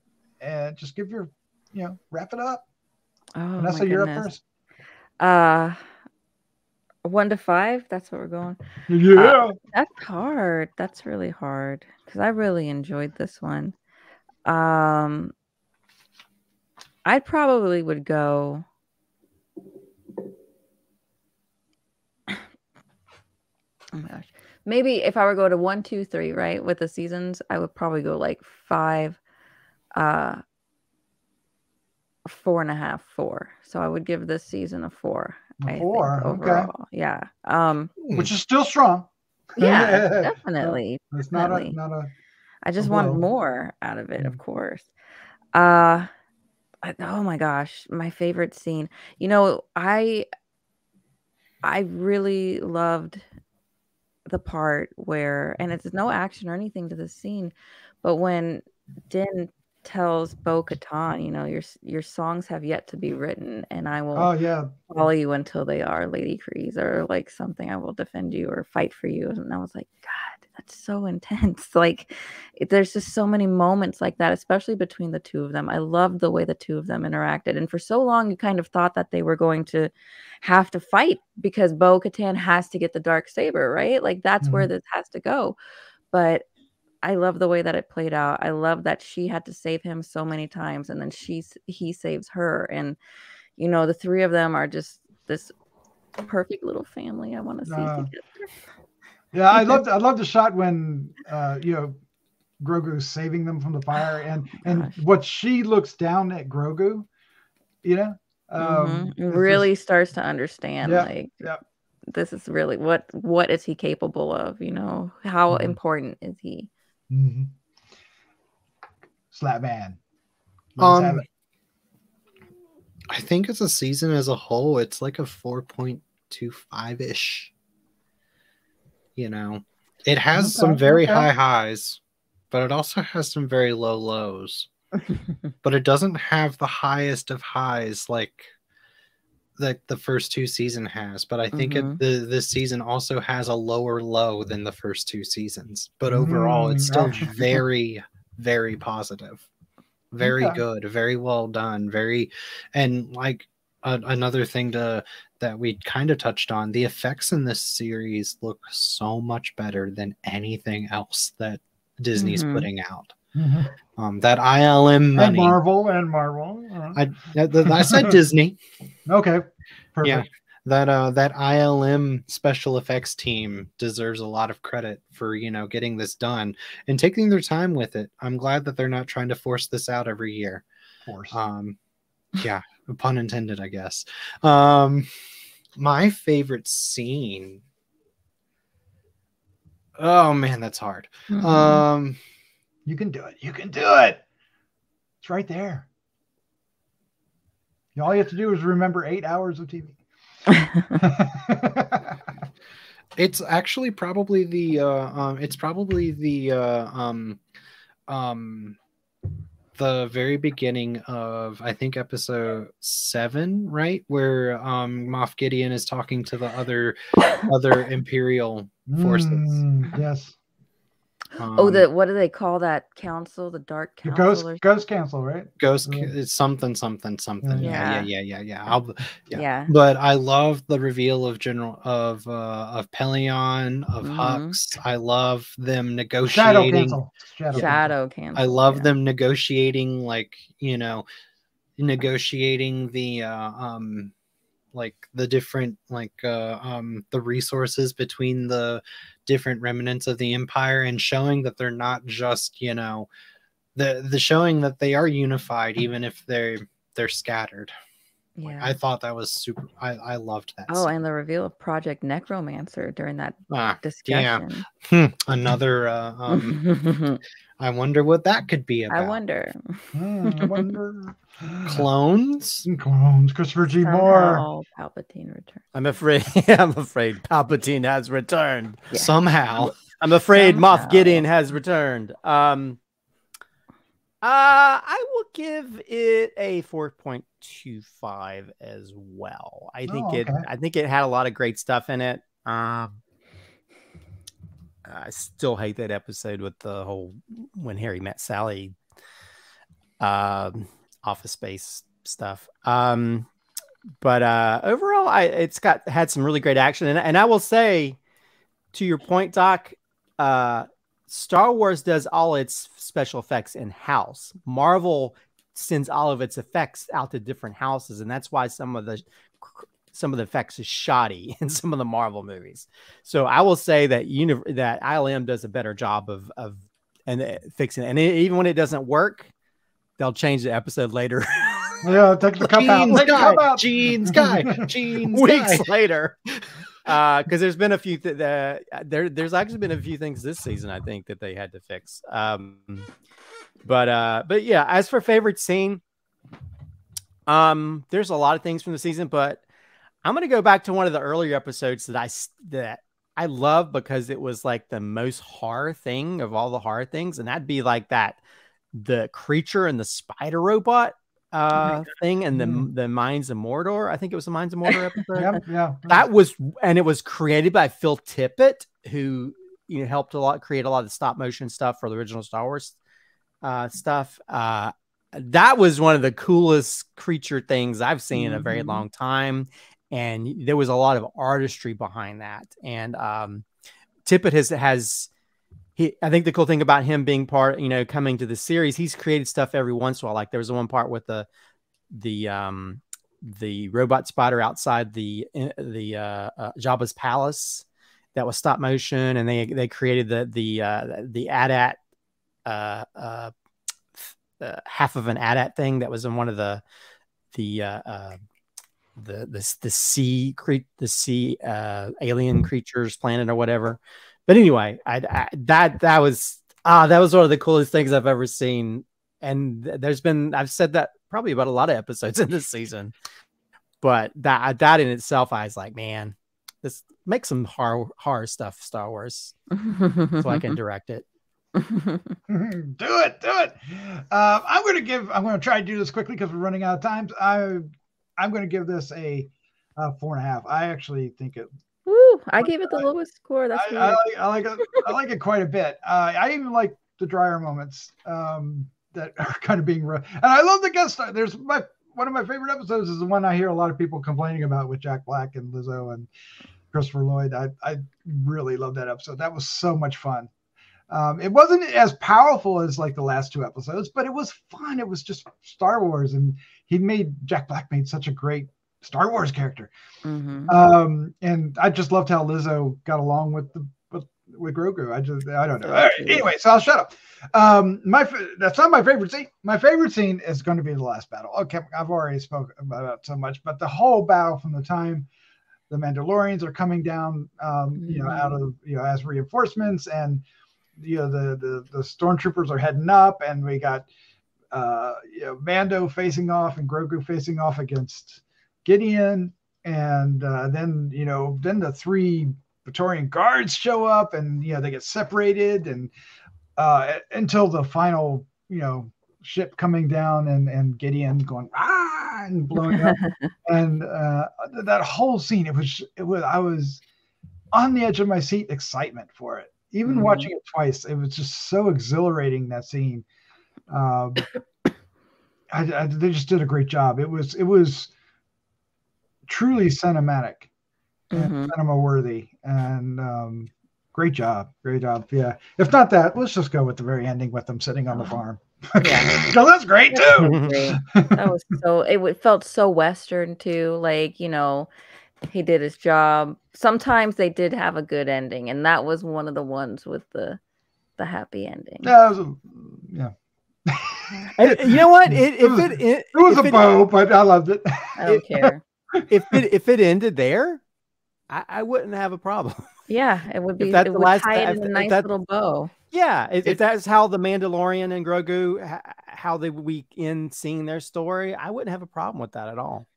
just give your wrap it up. Vanessa, you're up first. 1 to 5. That's what we're going. Yeah, that's hard. That's really hard because I really enjoyed this one. I probably would go. Oh my gosh. Maybe if I were to go to 1, 2, 3, right, with the seasons, I would probably go like 5, 4.5, 4. So I would give this season a 4. A 4, okay. Yeah. Which is still strong. Yeah, definitely. It's definitely. not a. I just want more out of it, of course. Oh my gosh, my favorite scene. I really loved the part where, and it's no action or anything to the scene, but when Din tells Bo-Katan, your songs have yet to be written, and I will follow you until they are, Lady Kryze, or like something. I will defend you or fight for you. And I was like, God, that's so intense. Like, there's just so many moments like that, especially between the two of them. I loved the way the two of them interacted, and for so long you kind of thought that they were going to have to fight because Bo-Katan has to get the dark saber, right? Like that's where this has to go. But I love the way that it played out. I love that she had to save him so many times, and then he saves her. And the three of them are just this perfect little family. I want to see together. Yeah, I love the shot when Grogu's saving them from the fire, and what she looks down at Grogu, really starts to understand this is really what is he capable of? How important is he? SLATTMAN. I think as a season as a whole, it's like a 4.25-ish. It has some very high highs, but it also has some very low lows. But it doesn't have the highest of highs like the first two season has. But I think this season also has a lower low than the first two seasons. But overall, it's still very, very positive. Very good, very well done, and like another thing that we kind of touched on, the effects in this series look so much better than anything else that Disney's putting out. That ILM money, and Marvel. I said Disney. Okay, perfect. Yeah. That ILM special effects team deserves a lot of credit for, getting this done and taking their time with it. I'm glad that they're not trying to force this out every year. Yeah, pun intended, I guess. My favorite scene. Oh man, that's hard. You can do it. You can do it. It's right there. All you have to do is remember 8 hours of TV. It's actually probably the very beginning of, I think, episode 7, right, where Moff Gideon is talking to the other Imperial forces. Yes. What do they call that council? The Dark Council? The Ghost Council, right? It's something. Yeah. Yeah. But I love the reveal of Pelion, of Hux. I love them negotiating. Shadow Cancel. I love them negotiating, negotiating the the different the resources between the different remnants of the Empire, and showing that they're not just the showing that they are unified even if they're scattered. Yeah, I thought that was super. I loved that. Oh, and the reveal of Project Necromancer during that discussion. Yeah. Another I wonder what that could be about. I wonder. Clones. Christopher G. Moore. Palpatine returned. I'm afraid Palpatine has returned. Yeah. Somehow. I'm afraid Moff Gideon has returned. I will give it a 4.25 as well. I think it had a lot of great stuff in it. I still hate that episode with the whole when Harry met Sally Office Space stuff. But overall, it's had some really great action. And I will say, to your point, Doc, Star Wars does all its special effects in-house. Marvel sends all of its effects out to different houses, and that's why some of the effects is shoddy in some of the Marvel movies. So I will say that that ILM does a better job of fixing it. And even when it doesn't work, they'll change the episode later. Yeah, take the cup out. Jeans guy. Weeks later. Because there's been a few there's actually been a few things this season, I think, that they had to fix. But yeah, as for favorite scene, there's a lot of things from the season, but I'm gonna go back to one of the earlier episodes that I love because it was like the most horror thing of all the horror things, and that'd be like the creature and the spider robot thing and the Mines of Mordor. I think it was the Mines of Mordor episode. Yeah. It was created by Phil Tippett, who helped create a lot of the stop motion stuff for the original Star Wars stuff. That was one of the coolest creature things I've seen in a very long time. And there was a lot of artistry behind that. And Tippett I think the cool thing about him being coming to the series, he's created stuff every once in a while. Like there was one part with the robot spider outside the Jabba's palace that was stop motion, and they created the AT-AT half of an AT-AT thing that was in one of the sea alien creatures planet or whatever. But anyway, that was one of the coolest things I've ever seen. And I've said that probably about a lot of episodes in this season, but that in itself, I was like, man, this makes some horror stuff, Star Wars, so I can direct it. Do it. I'm going to try to do this quickly because we're running out of time. I'm going to give this a 4.5. I actually think it. Woo! I gave it the lowest score. That's I like it. I like it quite a bit. I even like the drier moments that are kind of being rough. And I love the guest star. There's one of my favorite episodes is the one I hear a lot of people complaining about with Jack Black and Lizzo and Christopher Lloyd. I really love that episode. That was so much fun. It wasn't as powerful as like the last 2 episodes, but it was fun. It was just Star Wars, and Jack Black made such a great Star Wars character. Mm-hmm. And I just loved how Lizzo got along with Grue-Crew. I don't know. Right, anyway, so I'll shut up. That's not my favorite scene. My favorite scene is going to be the last battle. Okay, I've already spoken about it so much, but the whole battle from the time the Mandalorians are coming down, out of as reinforcements, and the stormtroopers are heading up, and we got Mando facing off and Grue-Crew facing off against Gideon, and then the 3 Praetorian guards show up, and they get separated, and until the final ship coming down, and Gideon going and blowing up, and that whole scene, it was I was on the edge of my seat, excitement for it. Even watching it twice, it was just so exhilarating, that scene. They just did a great job. It was truly cinematic and cinema worthy, and great job. Yeah. If not that, let's just go with the very ending with them sitting on the farm. Yeah, no, that's great too. That was it felt so Western too. Like, he did his job. Sometimes they did have a good ending, and that was one of the ones with the happy ending. Yeah. You know what? It was a bow, but I loved it. I don't care. If it ended there, I wouldn't have a problem. Yeah, it would be. If that's it the would last, tie it in a nice little bow. Yeah, if that's how the Mandalorian and Grogu, how we end seeing their story, I wouldn't have a problem with that at all.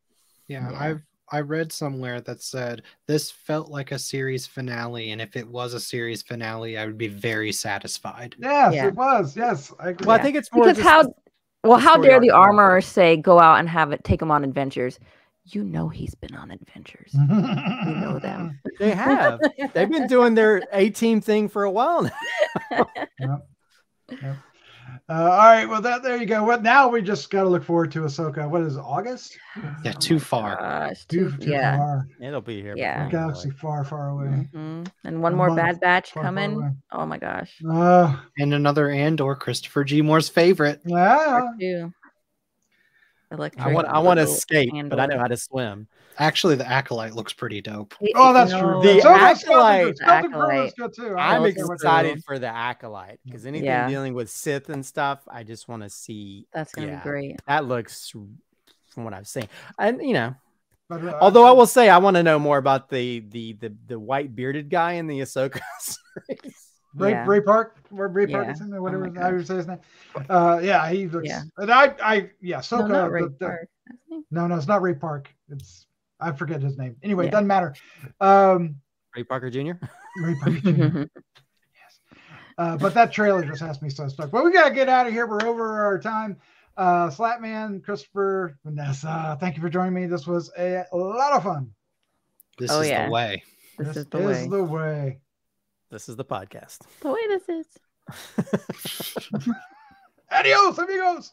Yeah. I read somewhere that said this felt like a series finale, and if it was a series finale, I would be very satisfied. Yes, it was. Yes, I agree. Well, I think it's more because how dare the armorer say go out and take him on adventures? He's been on adventures. You know them. They have. They've been doing their A-team thing for a while now. Yep. All right. Well, there you go. Now we just got to look forward to Ahsoka. What is it, August? Yeah, too far. Gosh, too far. It'll be here. Yeah. Galaxy far, far away. And one more Bad Batch coming. Oh my gosh. And another Andor, Christopher G. Moore's favorite. Yeah. I want to escape, but I know how to swim. Actually, the Acolyte looks pretty dope. Oh, that's true. The Acolyte. I'm excited for the Acolyte because anything dealing with Sith and stuff, I just want to see. That's gonna be great. That looks, from what I've seen, and although I will say I want to know more about the white bearded guy in the Ahsoka series. Ray Park, or Ray Parkinson, or whatever I would say his name. He looks. Yeah. And Ahsoka. No, Ray Park. No, it's not Ray Park. I forget his name. Anyway, it doesn't matter. Ray Parker Jr. Ray Parker Jr. Yes. But that trailer just has me so stuck. Well, we gotta get out of here. We're over our time. SLATTMAN Christopher, Vanessa, thank you for joining me. This was a lot of fun. This is the way. This is the way. This is the podcast. The way this is. Adios, amigos.